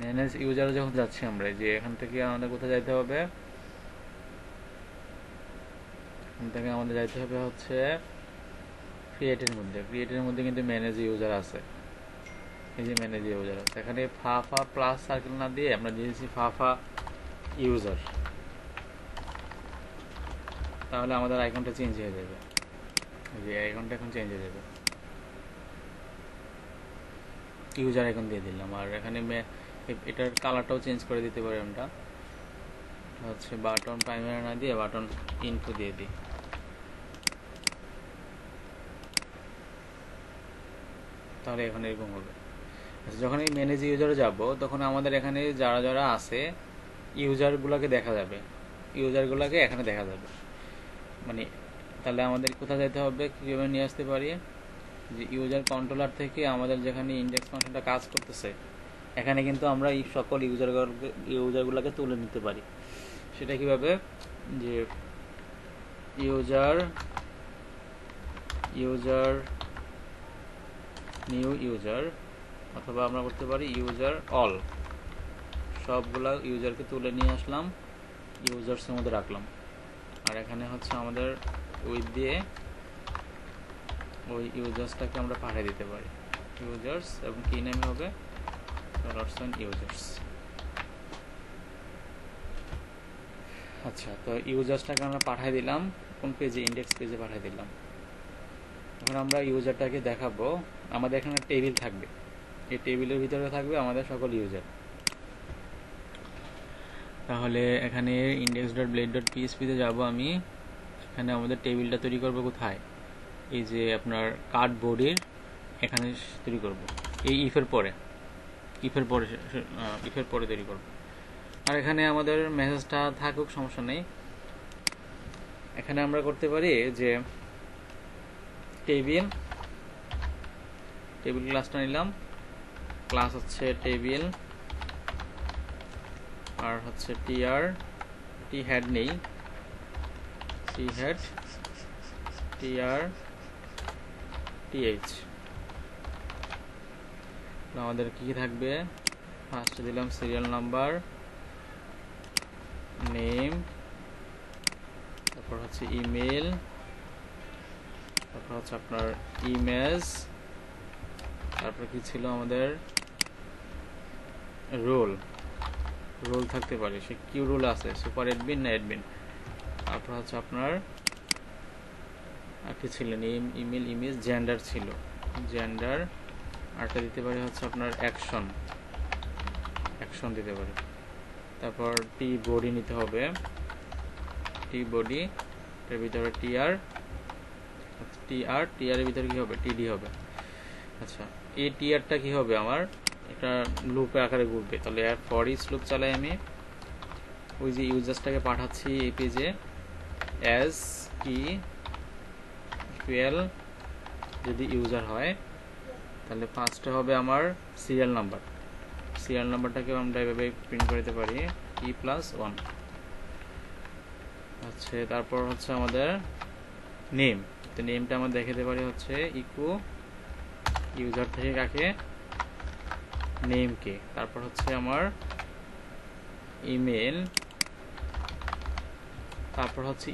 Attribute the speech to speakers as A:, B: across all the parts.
A: Manage ইউজারে যখন যাচ্ছি আমরা, যে এখান থেকে আমাদের কোথায় যাইতে হবে, এখান থেকে আমাদের যাইতে হবে হচ্ছে ক্রিয়েটের মধ্যে। ক্রিয়েটের মধ্যে কিন্তু ম্যানেজ ইউজার আছে, এই যে ম্যানেজ ইউজার আছে। এখানে ফাফা প্লাস সার্কেল না দিয়ে আমরা দিয়েছি ফাফা ইউজার, তাহলে আমাদের আইকনটা চেঞ্জ হয়ে যাবে। এই যে আইকনটা এখন চেঞ্জ হয়ে যাবে, ইউজার আইকন দিয়ে দিলাম। আর এখানে এটার কালারটাও চেঞ্জ করে দিতে পারি আমরা, হচ্ছে বাটন প্রাইমারি না দিয়ে বাটন ইনফো দিয়ে দিই, তাহলে এখন এরকম হবে। আচ্ছা, যখন এই ম্যানেজ ইউজারে যাব তখন আমাদের এখানে যারা যারা আছে ইউজারগুলোকে দেখা যাবে, ইউজারগুলোকে এখানে দেখা যাবে। মানে তাহলে আমাদের কোথায় যেতে হবে, কীভাবে নিয়ে আসতে পারি, যে ইউজার কন্ট্রোলার থেকে আমাদের যেখানে ইন্ডেক্স ফাংশনটা কাজ করতেছে এখানে কিন্তু আমরা এই সকল ইউজারগুলোকে তুলে নিতে পারি। সেটা কিভাবে, যে ইউজার নিউ ইউজার, অথবা আমরা করতে পারি ইউজার অল, সবগুলা ইউজারকে তুলে নিয়ে আসলাম, ইউজার্সের মধ্যে রাখলাম। আর এখানে হচ্ছে আমাদের উইথ দিয়ে ওই ইউজার্সটাকে আমরা পাঠিয়ে দিতে পারি, ইউজার্স, এবং কি নেম হবে ইউজার্স। আচ্ছা, তো ইউজার্সটাকে আমরা পাঠিয়ে দিলাম কোন পেজে, ইন্ডেক্স পেজে পাঠিয়ে দিলাম। এখন আমরা ইউজারটাকে দেখাবো, আমাদের এখানে টেবিল থাকবে, এই টেবিলের ভিতরে থাকবে আমাদের সকল ইউজার। তাহলে এখানে index.blade.php-তে যাব আমি, এখানে আমাদের টেবিলটা তৈরি করব কোথায়, এই যে আপনার কার্ড বডির এখানে তৈরি করব, এই ইফের পরে তৈরি করব। আর এখানে আমাদের মেসেজটা থাকুক, সমস্যা নেই। এখানে আমরা করতে পারি যে টেবিল ক্লাসটা নিলাম, ক্লাস হচ্ছে টেবিল, আর হচ্ছে টি হেড নেই, টি হেড TR/TH। আমাদের কি থাকবে, ফার্স্টে দিলাম সিরিয়াল নাম্বার, নেম, তারপর হচ্ছে ইমেল, তারপর হচ্ছে আপনার ইমেজ, তারপর কি ছিল আমাদের রোল থাকতে পারে, সে কি রোল আছে, সুপার অ্যাডমিন না অ্যাডমিন। তারপর হচ্ছে আপনার আর কি ছিল, নেম, ইমেল, ইমেজ, জেন্ডার ছিল, জেন্ডার। আরটা দিতে পারি হচ্ছে আপনার অ্যাকশন দিতে পারি। তারপর টি বডি নিতে হবে, টি বডি এর ভিতরে TR এর ভিতরে কি হবে, TD হবে। আচ্ছা, এই TRটা কি হবে, আমার একটা লুপে আকারে ঘুরবে। তাহলে ফর ইচ লুপ চালাই আমি, ওই যে ইউজার্সটাকে পাঠাচ্ছি এই পেজে, অ্যাজ কি ইকুয়াল, যদি ইউজার হয় তাহলে ফার্স্টে হবে আমার সিরিয়াল নাম্বারটাকে আমরা এভাবে প্রিন্ট করে দিতে পারি, E+1। আচ্ছা, তারপর হচ্ছে আমাদের নেম, তো নেমটা আমরা দেখাতে পারি হচ্ছে ইকো ইউজার থেকে কাকে, নেমকে। তারপর হচ্ছে আমার ইমেল, তারপর হচ্ছে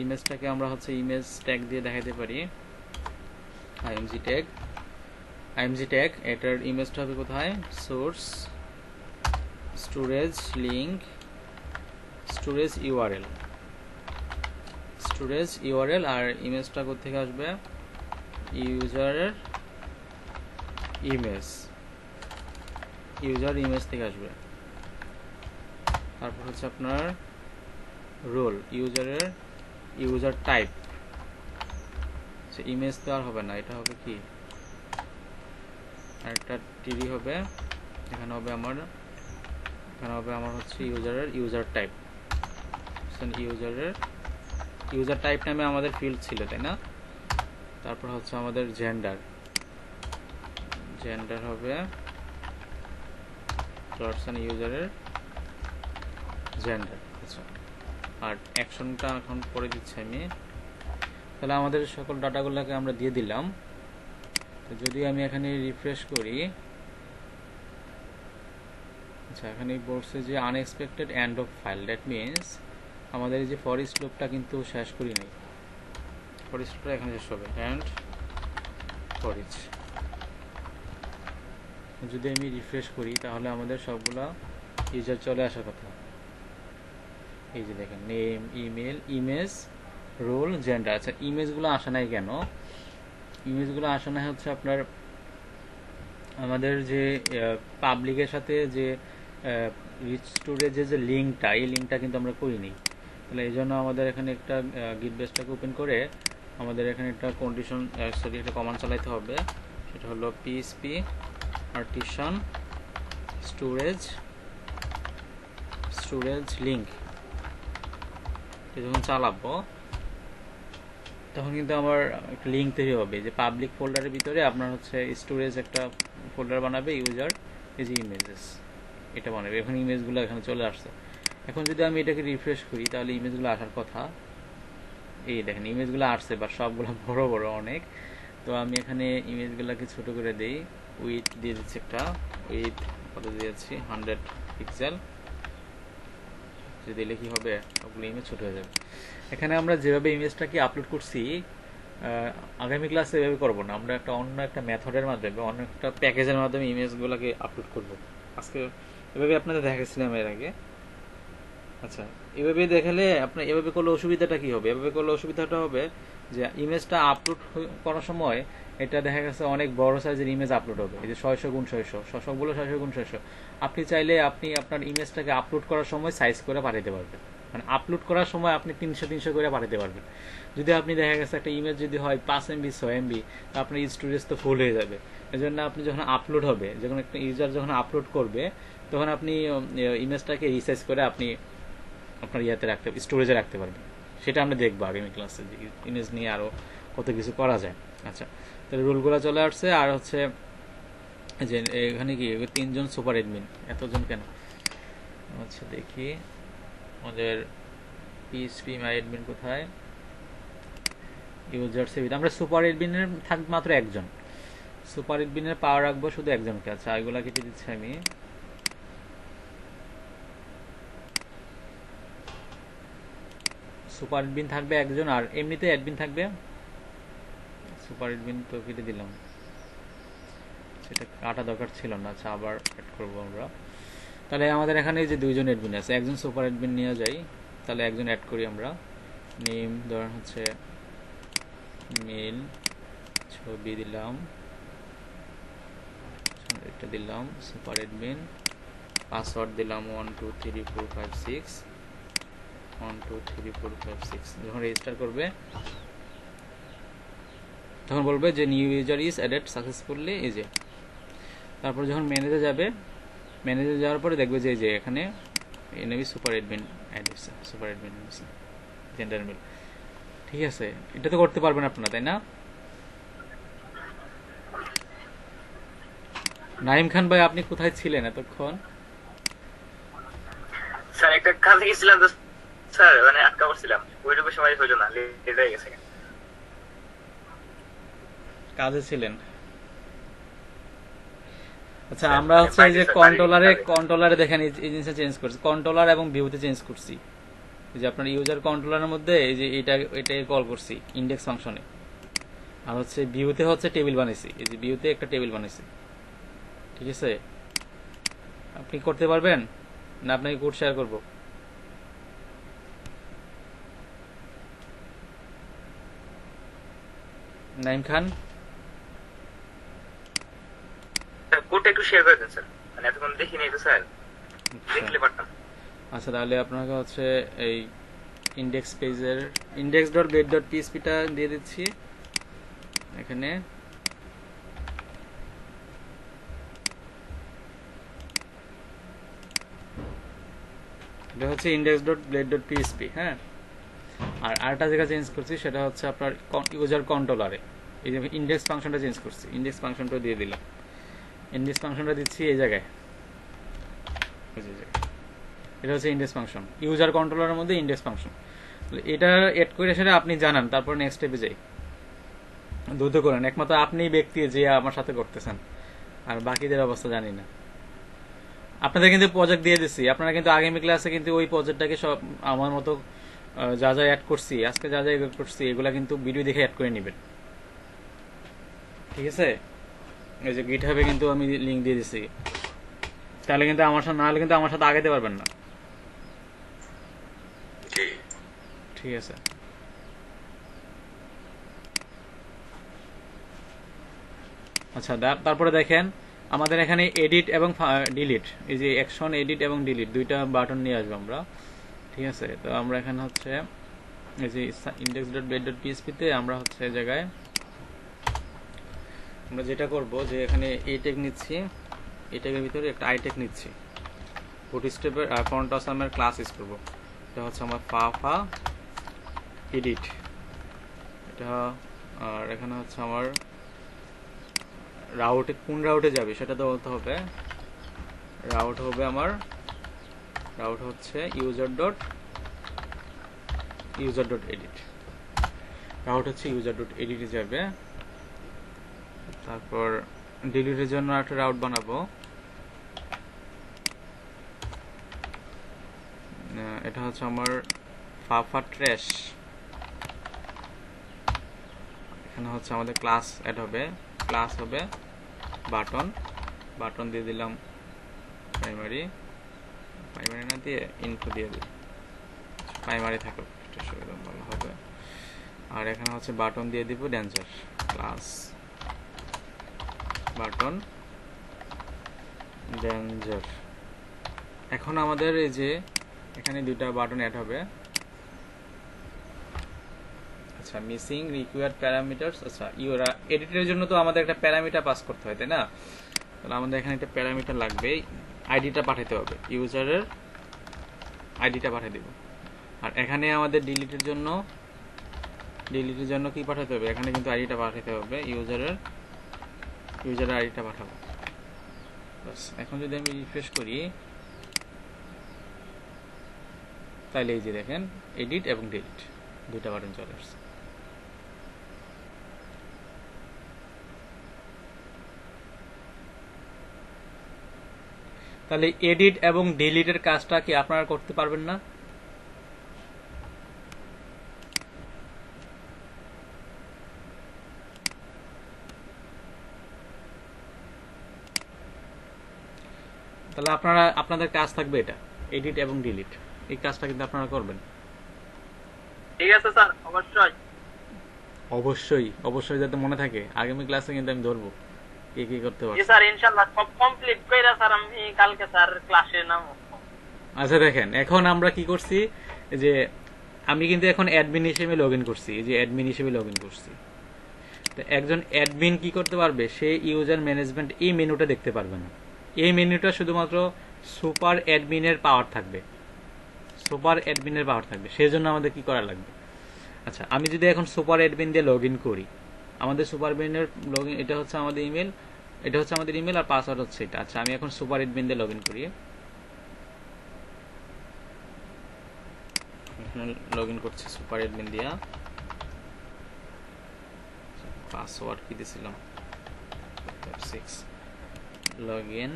A: ইমেজটাকে আমরা হচ্ছে ইমেজ ট্যাগ দিয়ে দেখাতে পারি, img ট্যাগ। এটার ইমেজটা হবে কোথায়, source, storage link, storage URL. আর ইমেজটা কোথেকে আসবে, ইউজার ইমেজ থেকে আসবে। তারপর হচ্ছে আপনার রোল, ইউজার টাইপ, ইমেজ তো আর হবে না, এটা হবে কি, আরেকটা টিডি হবে, এখানে হবে আমার হচ্ছে ইউজার টাইপ। ইউজার টাইপ নামে আমাদের ফিল্ড ছিল, তাই না। তারপর হচ্ছে আমাদের জেন্ডার হবে ইউজারের জেন্ডার। আচ্ছা, আর অ্যাকশনটা এখন পরে দিচ্ছি আমি। তাহলে আমাদের সকল ডাটাগুলোকে আমরা দিয়ে দিলাম। তো যদি আমি এখানে রিফ্রেশ করি, আচ্ছা, এখানে বলছে যে unexpected end of file, that means আমাদের এই যে ফর ইচ লুপটা কিন্তু শেষ করি নাই, ফর ইচ লুপটা এখানে শেষ হবে এন্ড ফর ইচ। যদি আমি রিফ্রেশ করি তাহলে আমাদের সবগুলা ইউজার চলে আসার কথা। এই যে দেখেন name, email, image, role, gender. আচ্ছা, ইমেজগুলো আসে নাই কেন? ইমেজগুলো আসে না হচ্ছে আপনার আমাদের যে পাবলিকের সাথে যে রিচ স্টোরেজের যে লিঙ্কটা, এই লিঙ্কটা কিন্তু আমরা করিনি। তাহলে এই জন্য আমাদের এখানে একটা গিট বেসটাকে ওপেন করে আমাদের এখানে একটা কন্ডিশন একটা কমান্ড চালাইতে হবে। সেটা হলো পিএসপি পার্টিশন স্টোরেজ লিঙ্ক। যখন চালাবো তখন কিন্তু আমার একটা লিঙ্ক তৈরি হবে যে পাবলিক ফোল্ডারের ভিতরে আপনার হচ্ছে স্টোরেজ একটা ফোল্ডার বানাবে ইউজার, এই যে ইমেজেস এটা বানাবে। এখন ইমেজগুলো এখানে চলে আসছে। এখন যদি আমি এটাকে রিফ্রেশ করি তাহলে ইমেজগুলো আসার কথা। এই দেখেন ইমেজগুলো আসছে, বা সবগুলো বড় বড় অনেক। তো আমি এখানে ইমেজগুলোকে ছোট করে দেই, উইথ দিয়ে দিচ্ছি একটা, উইথ কত দিয়েছি 100 পিক্সেল। যদি দিলে কি হবে, সবগুলো ইমেজ ছোট হয়ে যাবে। এখানে আমরা যেভাবে ইমেজটাকে আপলোড করছি আগামী ক্লাসে এভাবে করবো না, আমরা অন্য একটা মেথডের মাধ্যমে, অন্য একটা প্যাকেজের মাধ্যমে ইমেজগুলোকে আপলোড করব। আজকে এভাবে আপনাদের দেখাচ্ছিলাম এর আগে। আচ্ছা, এভাবে দেখালে আপনার এভাবে করলে অসুবিধাটা কি হবে? এভাবে করলে অসুবিধাটা হবে যে ইমেজটা আপলোড করার সময় এটা দেখা গেছে অনেক বড় সাইজের ইমেজ আপলোড হবে, এই যে 600x600, সবগুলো 600x600। আপনি চাইলে আপনি আপনার ইমেজটাকে আপলোড করার সময় সাইজ করে পাঠাতে পারবেন, মানে আপলোড করার সময় আপনি 300 করে পাঠাতে পারবেন। যদি আপনি দেখা গেছে একটা ইমেজ যদি হয় 5 MB 6 MB, তো আপনার স্টোরেজ তো ফুল হয়ে যাবে। এজন্য আপনি যখন আপলোড হবে, যখন একটা ইউজার যখন আপলোড করবে, তখন আপনি ইমেজটাকে রিসাইজ করে আপনি আপনার ইয়াতে রাখতে, স্টোরেজে রাখতে পারবেন। সেটা আমরা দেখবো আগামী ক্লাসে যে ইমেজ নিয়ে আরো কত কিছু করা যায়। আচ্ছা, তাহলে রুলগুলো চলে আসছে। আর হচ্ছে যে এখানে কি 3 জন সুপার অ্যাডমিন, এতজন কেন? আচ্ছা, দেখি আমাদের পিএইচপি মাই অ্যাডমিন কোথায়, ইউজার সেভ। আমরা সুপার অ্যাডমিনের থাকবে মাত্র একজন, সুপার অ্যাডমিনের পাওয়ার রাখবো শুধু একজনকে। আচ্ছা, এগুলা কেটে দিচ্ছি আমি। সুপার অ্যাডমিন থাকবে একজন, আর এমনিতে অ্যাডমিন থাকবে, সুপার অ্যাডমিন তো কেটে দিলাম, সেটা কাটা দরকার ছিল না। আচ্ছা, আবার অ্যাড করবো আমরা। তাহলে আমাদের এখানে যে 2 জন অ্যাডমিন আছে, একজন সুপার অ্যাডমিন নিয়ে যাই, তাহলে একজন অ্যাড করি আমরা। নেম ধরেন হচ্ছে মেল, ছবি দিলাম, এটা দিলাম সুপার অ্যাডমিন, পাসওয়ার্ড দিলাম 123456 123456। যখন রেজিস্টার করবে তখন বলবে যে new user is added successfully, এই যে। তারপর যখন ম্যানেজে যাবে, ম্যানেজে যাওয়ার পরে দেখবে যে এই যে এখানে এনেবি সুপার অ্যাডমিন অ্যাড হচ্ছে, সুপার অ্যাডমিন হচ্ছে জেন্ডার মেল। ঠিক আছে, এটা তো করতে পারবেন আপনারা, তাই না? নাইম খান ভাই, আপনি কোথায় ছিলেন এতক্ষণ?
B: স্যার একটা কাজে গেছিলাম তো স্যার, মানে আটকা পড়ছিলাম, ওইটুকু সময় হইল না, লেট হয়ে গেছে।
A: কাজে ছিলেন? আচ্ছা, আমরা হচ্ছে এই যে কন্ট্রোলারে দেখেন এই জিনিসটা চেঞ্জ করছি, কন্ট্রোলার এবং ভিউতে চেঞ্জ করছি। এই যে আপনার ইউজার কন্ট্রোলারের মধ্যে এই যে এটাকে কল করছি ইন্ডেক্স ফাংশনে, আর হচ্ছে ভিউতে হচ্ছে টেবিল বানাইছি, এই যে ভিউতে একটা টেবিল বানাইছি। ঠিক আছে, আপনি করতে পারবেন না? আপনাকে কোড শেয়ার করব। নাইম খান,
B: কোডটা একটু শেয়ার করে দেন স্যার, মানে এতক্ষণ দেখিনি তো স্যার, দেখলে পারতাম।
A: আচ্ছা, তাহলে আপনাকে হচ্ছে এই ইন্ডেক্স পেজের index.get.php-টা দিয়ে দিচ্ছি এখানে। এটা হচ্ছে index.get.php, হ্যাঁ। আর আরেকটা জায়গা চেঞ্জ করছি, সেটা হচ্ছে আপনার ইউজার কন্ট্রোলারে। এই যে ইন্ডেক্স ফাংশনটা চেঞ্জ করছি, ইন্ডেক্স ফাংশনটা দিয়ে দিলাম। ইন্ডেক্স ফাংশনটা দিচ্ছি এই জায়গায়, এটা হচ্ছে ইন্ডেক্স ফাংশন, ইউজার কন্ট্রোলারের মধ্যে ইন্ডেক্স ফাংশন। এটা এড করে সেটা আপনি জানান, তারপর নেক্সট স্টেপে যাই। দ্রুত করেন, একমাত্র আপনি ব্যক্তি যে আমার সাথে করতেছেন, আর বাকিদের অবস্থা জানি না। আপনাদের কিন্তু প্রজেক্ট দিয়ে দিচ্ছি, আপনারা কিন্তু আগামী ক্লাসে কিন্তু ওই প্রজেক্টটাকে সব আমার মতো যা যা অ্যাড করছি আজকে, যা যা অ্যাড করছি এগুলা কিন্তু ভিডিও দেখে অ্যাড করে নেবেন, ঠিক আছে? এই যে গিটহাবে কিন্তু আমি লিংক দিয়ে দিচ্ছি, তাহলে কিন্তু আমার সাথে, না হলে কিন্তু আমার সাথে আগাইতে পারবেন না, ঠিক আছে? আচ্ছা, তারপরে দেখেন আমাদের এখানে এডিট এবং ডিলিট, এই যে অ্যাকশন এডিট এবং ডিলিট দুইটা বাটন নিয়ে আসবো আমরা, ঠিক আছে? তো আমরা এখানে হচ্ছে এই যে index.bed.php তে আমরা হচ্ছে এই জায়গায় আমরা যেটা করব যে এখানে এই ট্যাগ নিচ্ছি, এই ট্যাগের ভিতরে একটা আই ট্যাগ নিচ্ছি, বুটস্ট্র্যাপের ফন্ট আসামের ক্লাস ইউজ করব। এটা হচ্ছে আমার ফাফা এডিট, এটা। আর এখানে হচ্ছে আমার রাউটে, কোন রাউটে যাবে সেটা তো বলতে হবে। রাউট হবে আমার, রাউট হচ্ছে ইউজার ডট এডিট, রাউট হচ্ছে ইউজার ডট এডিটে যাবে। তারপর ডিলিটের জন্য একটা রাউট বানাবো, এটা হচ্ছে আমার ফাফা ট্র্যাশ। এখানে হচ্ছে আমাদের ক্লাস অ্যাড হবে, ক্লাস হবে বাটন, বাটন দিয়ে দিলাম প্রাইমারি, প্রাইমারি না দিয়ে ইনফো দিয়ে দিই, প্রাইমারি থাকবে এটা সুবিধা ভালো হবে। আর এখানে হচ্ছে বাটন দিয়ে দিব ডেঞ্জার, ক্লাস বাটন ডেঞ্জার। এখন আমাদের এই যে এখানে দুইটা বাটন অ্যাড হবে। আচ্ছা, মিসিং রিকোয়ার্ড প্যারামিটারস। আচ্ছা, ইউরা এডিটরের জন্য তো আমাদের একটা প্যারামিটার পাস করতে হয়, তাই না? তাহলে আমাদের এখানে একটা প্যারামিটার লাগবে, আইডিটা পাঠাতে হবে, ইউজারের আইডিটা পাঠিয়ে দেব। আর এখানে আমাদের ডিলিটের জন্য কি পাঠাতে হবে? এখানে কিন্তু আইডিটা পাঠাতে হবে, ইউজারের আইডিটা পাঠাবো। বাস, এখন যদি আমি রিফ্রেশ করি তাহলে এই যে দেখেন এডিট এবং ডিলিট দুইটা বাটন চলে আসছে। তাহলে এডিট এবং ডিলিটের কাজটা কি আপনারা করতে পারবেন না? তাহলে আপনাদের কাজ থাকবে এটা, এডিট এবং ডিলিট, এই কাজটা কিন্তু আপনারা করবেন।
B: ঠিক আছে স্যার, অবশ্যই
A: অবশ্যই অবশ্যই যাতে মনে থাকে, আগামী ক্লাসে কিন্তু আমি ধরবো কি কি করতে পারছি।
B: জি স্যার, ইনশাআল্লাহ সব কমপ্লিট কইরা স্যার আমি কালকে স্যার ক্লাসে নামবো।
A: আচ্ছা দেখেন, এখন আমরা কি করছি যে আমি কিন্তু এখন অ্যাডমিন হিসেবে লগইন করছি, এই যে অ্যাডমিন হিসেবে লগইন করছি। তো একজন অ্যাডমিন কি করতে পারবে? সে ইউজার ম্যানেজমেন্ট এই মেনুটা দেখতে পারবে না, এই মেনুটা শুধুমাত্র সুপার অ্যাডমিনের পাওয়ার থাকবে, সুপার অ্যাডমিনের পাওয়ার থাকবে। সেই জন্য আমাদের কি করা লাগবে? আচ্ছা, আমি যদি এখন সুপার অ্যাডমিন দিয়ে লগ ইন করি, আমাদের সুপার অ্যাডমিনের লগ ইন, এটা হচ্ছে আমাদের ইমেল, এটা হচ্ছে আমাদের ইমেল আর পাসওয়ার্ড হচ্ছে এটা। আচ্ছা, আমি এখন সুপার অ্যাডমিন দিয়ে লগ ইন করি, লগ ইন করছি সুপার অ্যাডমিন দিয়া। পাসওয়ার্ড কি দিয়েছিলাম? 6 লগ ইন।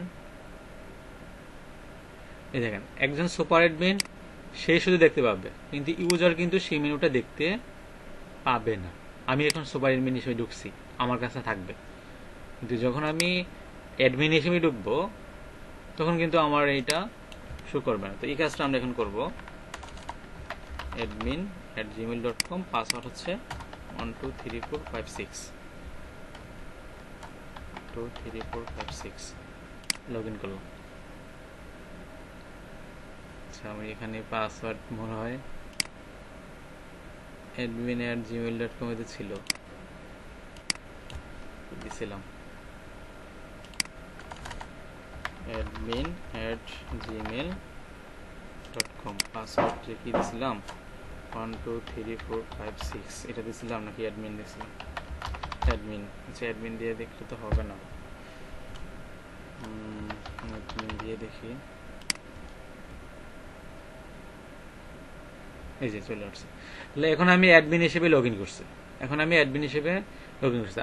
A: এই দেখেন, একজন সুপার অ্যাডমিন সে শুধু দেখতে পাবে, কিন্তু ইউজার কিন্তু সেই মেনুটা দেখতে পাবে না। আমি এখন সুপার অ্যাডমিন হিসেবে ঢুকছি, আমার কাছে থাকবে, কিন্তু যখন আমি অ্যাডমিন হিসেবে ঢুকবো তখন কিন্তু আমার এইটা শো করবে না। তো এই কাজটা আমরা এখন করবো, admin@gmail.com, পাসওয়ার্ড হচ্ছে 123456 লগ ইন করলাম। আচ্ছা, আমি এখানে পাসওয়ার্ড মনে হয় admin@gmail.com এতে ছিল, দিছিলাম admin@gmail.com, পাসওয়ার্ড যে কি দিছিলাম 123456 এটা দিছিলাম নাকি অ্যাডমিন দিছিলাম? অ্যাডমিন। আচ্ছা, অ্যাডমিন দিয়ে দেখলে তো হবে না, অ্যাডমিন দিয়ে দেখি, এই যে চলে আসছে। তাহলে এখন আমি অ্যাডমিন হিসেবে লগ ইন করছি,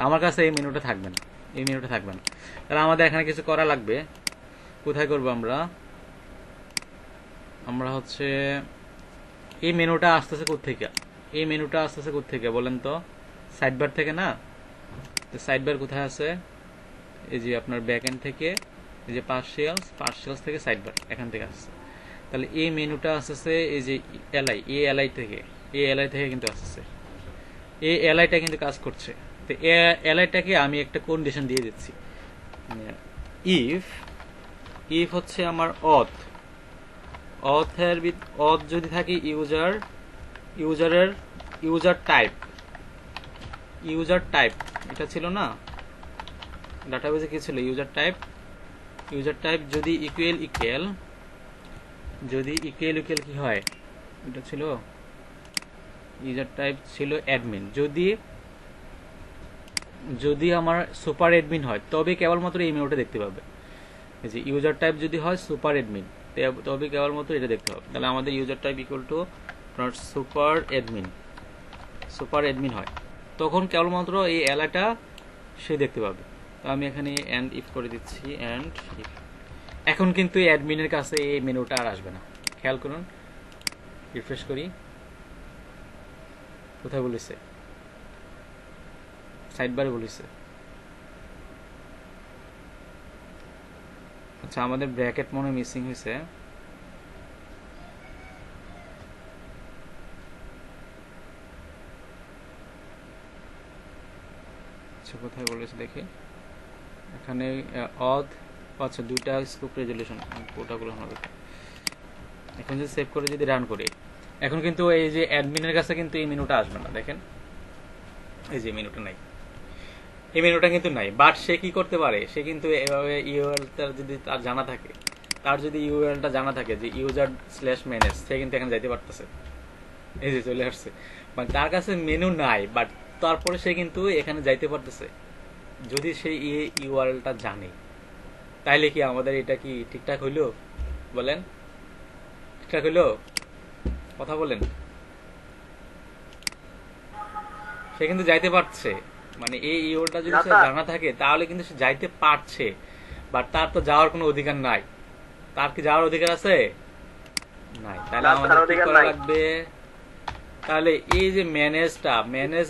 A: আমার কাছে এই মেনুটা থাকবে না, তাহলে আমাদের এখানে কিছু করা লাগবে। কোথায় করব আমরা? আমরা হচ্ছে এই মেনুটা আসতেছে কোত্থেকে? এই মেনুটা আসতেছে কোত্থেকে বলেন তো? সাইড বার থেকে না? তো সাইড বার কোথায় আছে? এই যে আপনার ব্যাক এন্ড থেকে, এই যে পার্সিয়ালস থেকে সাইড বার, এখান থেকে আসছে। তাহলে এই মেনুটা আসছে এই যে এলআই থেকে কিন্তু আসছে। এই এলআইটা কিন্তু কাজ করছে। তো এলআইটাকে আমি একটা কন্ডিশন দিয়ে দিচ্ছি, ইফ হচ্ছে আমার অথ যদি থাকে ইউজার টাইপ এটা ছিল না ডাটাবেজে, কি ছিল? ইউজার টাইপ যদি ইকুয়াল কি হয়, এটা ছিল ইউজার টাইপ ছিল অ্যাডমিন। যদি আমার সুপার অ্যাডমিন হয় তবে কেবলমাত্র এই মেনুটা দেখতে পাবে। এই যে ইউজার টাইপ যদি হয় সুপার অ্যাডমিন, তবে কেবলমাত্র এটা দেখতে পাবে। তাহলে আমাদের user type equal to super admin হয়, তখন কেবলমাত্র এই এলাটা সে দেখতে পাবে। তো আমি এখানে এন্ড ইফ করে দিচ্ছি, এন্ড ইফ। এখন কিন্তু এই অ্যাডমিনের কাছে এই মেনুটা আর আসবে না। খেয়াল করুন, রিফ্রেশ করি, কোথায় বলেছে? সাইড বারে বলেছে। আচ্ছা, আমাদের ব্র্যাকেট মনে মিসিং হয়েছে। আচ্ছা, কোথায় বলেছে দেখি, এখানে আচ্ছা দুইটা স্কোপ রেজলিউশন, ওটাগুলো হবে। এখন যদি সেভ করে যদি রান করি, এখন কিন্তু এই যে অ্যাডমিনের কাছে কিন্তু এই মেনুটা আসবে না। দেখেন এই যে মেনুটা নাই, এই মেনুটা কিন্তু নাই। বাট সে কি করতে পারে? সে কিন্তু এভাবে ইউআরএলটা যদি তার জানা থাকে, যে user/manage, সে কিন্তু এখানে যাইতে পারতেছে। এই যে চলে আসছে, মানে তার কাছে মেনু নাই, বাট তারপরে সে কিন্তু এখানে যাইতে পারতেছে যদি সে ইউআরএলটা জানে। তাইলে কি আমাদের এটা কি ঠিকঠাক হইলো? বলেন, ঠিকঠাক হইলো? কথা বলেন। সে কিন্তু যাইতে পারছে, মানে এই ইউআরএলটা যদি সে জানা থাকে তাহলে কিন্তু সে যাইতে পারছে। বাট তার তো যাওয়ার কোনো অধিকার নাই। তার কি যাওয়ার অধিকার আছে? নাই। তাহলে আমাদের কি করা লাগবে? তাহলে এই যে ম্যানেজ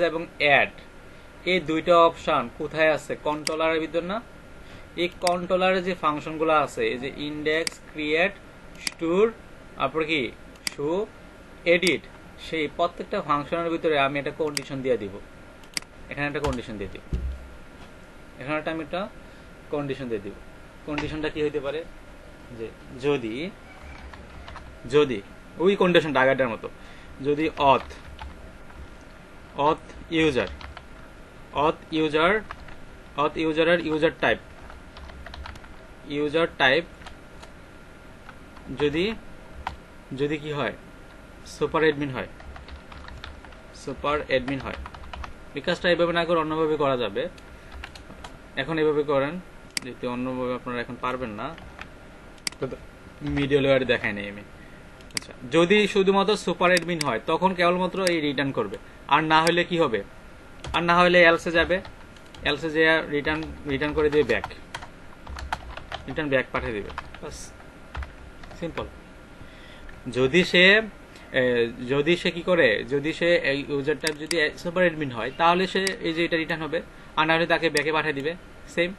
A: এবং অ্যাড, এই দুইটা অপশন কোথায় আছে? কন্ট্রোলারের ভিতর না? এই কন্ট্রোলারে যে ফাংশনগুলো আছে, এই যে ইন্ডেক্স, ক্রিয়েট, স্টোর, তারপর কি শো, এডিট, সেই প্রত্যেকটা ফাংশনের ভিতরে আমি একটা কন্ডিশন দিয়ে দিব। এখানে একটা কন্ডিশন দিয়ে দিব, আমি একটা কন্ডিশন দিয়ে দিব। কন্ডিশনটা কি হইতে পারে? যে যদি ওই কন্ডিশনটা আগেরটার মতো, যদি অথ ইউজার এর ইউজার টাইপ যদি কি হয়? সুপার অ্যাডমিন হয়। এই কাজটা এভাবে না করে অন্যভাবে করা যাবে। এখন এভাবে করেন, যেহেতু অন্যভাবে আপনারা এখন পারবেন না, মিডল ওয়্যার দেখাই নাই আমি। আচ্ছা, যদি শুধুমাত্র সুপার অ্যাডমিন হয় তখন কেবলমাত্র এই রিটার্ন করবে, আর না হলে কি হবে? আর না হলে এলসে যাবে, এলসে যে রিটার্ন করে দিবে ব্যাক, পাঠিয়ে দিবে। বাস, সিম্পল। যদি সে কি করে, যদি সে ইউজার টাইপ যদি সুপার অ্যাডমিন হয় তাহলে সে এই যে এটা রিটার্ন হবে, আর না হলে তাকে ব্যাকে পাঠিয়ে দিবে। সেম,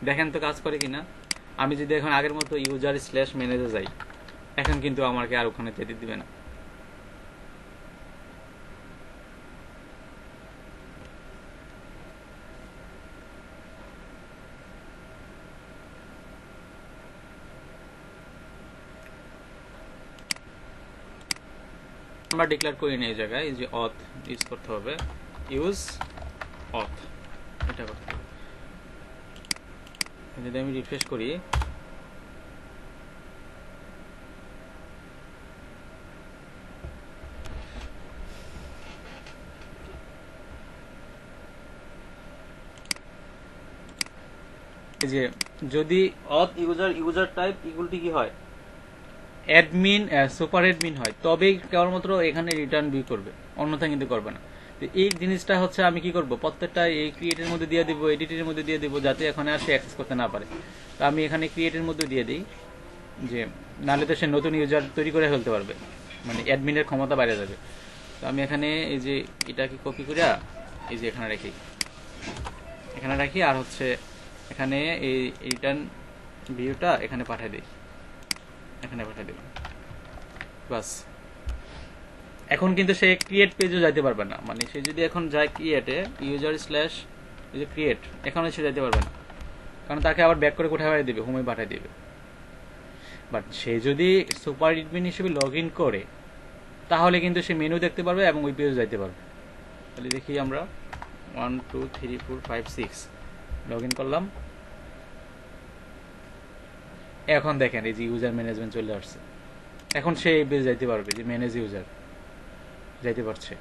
A: দেখেন তো কাজ করে কিনা। আমি যদি এখন আগের মতো user/manage যাই, এখন কিন্তু আমাকে আর ওখানে যেতে দিবে না। আমরা ডিক্লেয়ার করি না এই জায়গায়, এই যে অথ ইউজ করতে হবে, ইউজ অথ, এটা করতে হবে। যদি আমি রিফ্রেশ করি, যে যদি অথ ইউজার টাইপ ইকুয়ালটি কি হয়? অ্যাডমিন, সুপার অ্যাডমিন হয়, তবেই কেবলমাত্র এখানে রিটার্ন বি করবে, অন্যথা কিন্তু করবে না। তো এই জিনিসটা হচ্ছে আমি কি করব, প্রত্যেকটা এই ক্রিয়েটের মধ্যে দিয়ে দিব, এডিটের মধ্যে দিয়ে দিব, যাতে এখানে আর সে অ্যাক্সেস করতে না পারে। তো আমি এখানে ক্রিয়েটের মধ্যে দিয়ে দিই, যে নাহলে তো সে নতুন ইউজার তৈরি করে ফেলতে পারবে, মানে অ্যাডমিনের ক্ষমতা বাইরে যাবে। তো আমি এখানে এই যে এটাকে কপি করে এই যে এখানে রাখি, আর হচ্ছে এখানে এই রিটার্ন ভিউটা এখানে পাঠিয়ে দিই, এখানে পাঠিয়ে দিলাম, বাস। এখন কিন্তু সে ক্রিয়েট পেজও যাইতে পারবে না, মানে সে যদি এখন যায় ক্রিয়েটে ইউজার স্ল্যাশ এই যে ক্রিয়েট, এখানে সে যাইতে পারবে না, কারণ তাকে আবার ব্যাক করে কোথায় পাঠিয়ে দেবে, হোমে পাঠিয়ে দেবে। বাট সে যদি সুপার এডমিন হিসেবে লগ ইন করে, তাহলে কিন্তু সে মেনু দেখতে পারবে এবং ওই পেজে যাইতে পারবে। তাহলে দেখি আমরা 1 2 3 4 5 6 লগ ইন করলাম। এখন দেখেন এই যে ইউজার ম্যানেজমেন্ট চলে আসছে, এখন সে এই পেজে যাইতে পারবে, যে ম্যানেজ ইউজার যাইতে পারছে,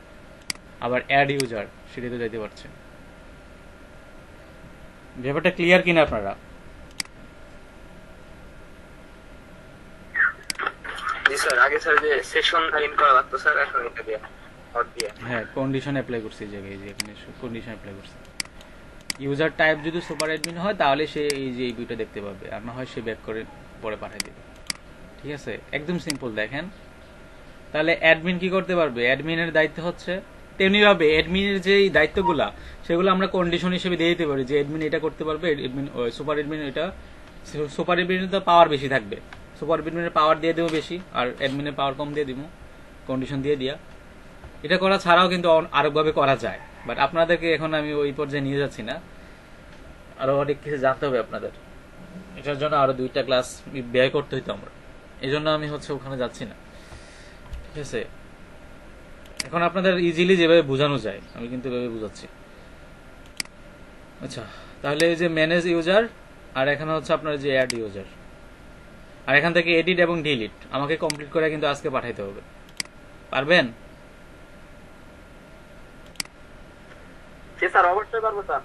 A: আবার অ্যাড ইউজার সেটাতে যাইতে পারছে। ব্যাপারটা ক্লিয়ার কিনা আপনারা?
B: জি স্যার, আগে স্যার যে সেশন ইন করা লাগতো স্যার, এখন এটা দিয়ে হট দিয়ে
A: হ্যাঁ, কন্ডিশন অ্যাপ্লাই করছে এই জায়গায়, যে এখানে কন্ডিশন অ্যাপ্লাই করছে। ইউজার টাইপ যদি সুপার অ্যাডমিন হয়, তাহলে সে এই যে এই ভিউটা দেখতে পাবে, আর না হয় সে ব্যাক করে পরে পাঠিয়ে দেবে। ঠিক আছে, একদম সিম্পল। দেখেন তাহলে অ্যাডমিন কি করতে পারবে, অ্যাডমিনের দায়িত্ব হচ্ছে তেমনিভাবে অ্যাডমিনের যে দায়িত্বগুলা সেগুলো আমরা কন্ডিশন হিসেবে দিয়ে দিতে পারি, যে অ্যাডমিন এটা করতে পারবে, অ্যাডমিন সুপার অ্যাডমিন এটা, সুপার অ্যাডমিনের তো পাওয়ার বেশি থাকবে, সুপার অ্যাডমিনের পাওয়ার দিয়ে দেবো বেশি, আর অ্যাডমিনের পাওয়ার কম দিয়ে দিব, কন্ডিশন দিয়ে দিয়া। এটা করা ছাড়াও কিন্তু আরেকভাবে করা যায়, বাট আপনাদেরকে এখন আমি ওই পর্যায়ে নিয়ে যাচ্ছি না, আরো অনেক কিছু জানতে হবে আপনাদের, এটার জন্য আরো 2টা ক্লাস ব্যয় করতে হইতো আমরা, এই জন্য আমি হচ্ছে ওখানে যাচ্ছি না। ঠিক আছে, এখন আপনাদের ইজিলি যেভাবে বোঝানো যায় আমি কিন্তু এভাবে বুঝাচ্ছি। আচ্ছা, তাহলে এই যে ম্যানেজ ইউজার, আর এখানে হচ্ছে আপনার যে অ্যাড ইউজার, আর এখান থেকে এডিট এবং ডিলিট আমাকে কমপ্লিট করে কিন্তু আজকে পাঠাইতে হবে। পারবেন?
B: জি স্যার, অবশ্যই পারবো স্যার।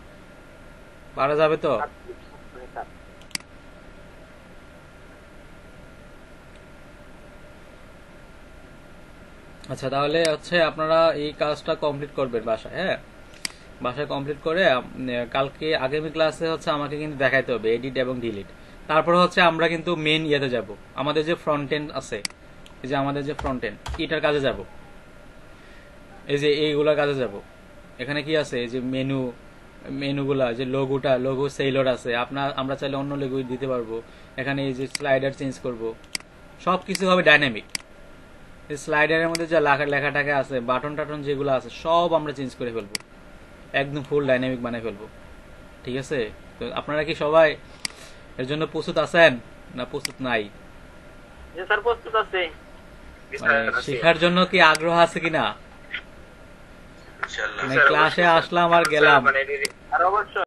A: পারা যাবে তো? আচ্ছা, তাহলে হচ্ছে আপনারা এই কাজটা কমপ্লিট করবেন বাসায়। হ্যাঁ, বাসায় কমপ্লিট করে কালকে আগামী ক্লাসে হচ্ছে আমাকে কিন্তু দেখাইতে হবে এডিট এবং ডিলিট। তারপরে হচ্ছে আমরা কিন্তু মেন ইয়েতে যাব, আমাদের যে ফ্রন্ট এন্ড আছে, এই যে আমাদের যে ফ্রন্ট এন্ড, এটার কাজে যাব, এই যে এইগুলার কাজে যাব। এখানে কি আছে, এই যে মেনুগুলা, যে লোগো সেলর আছে, আমরা চাইলে অন্য লোগো দিতে পারবো। এখানে এই যে স্লাইডার চেঞ্জ করব, সবকিছু হবে ডাইনামিক। এই স্লাইডারের মধ্যে যা লেখাটাকে আছে, বাটন টাটন যেগুলো আছে, সব আমরা চেঞ্জ করে ফেলবো, একদম ফুল ডাইনামিক বানিয়ে ফেলবো। ঠিক আছে, তো আপনারা কি সবাই এর জন্য প্রস্তুত আছেন না প্রস্তুত নাই?
B: স্যার প্রস্তুত আছে,
A: শেখার জন্য কি আগ্রহ আছে কিনা?
B: ইনশাআল্লাহ
A: ক্লাসে আসলাম আর গেলাম।
B: আর অবশ্যই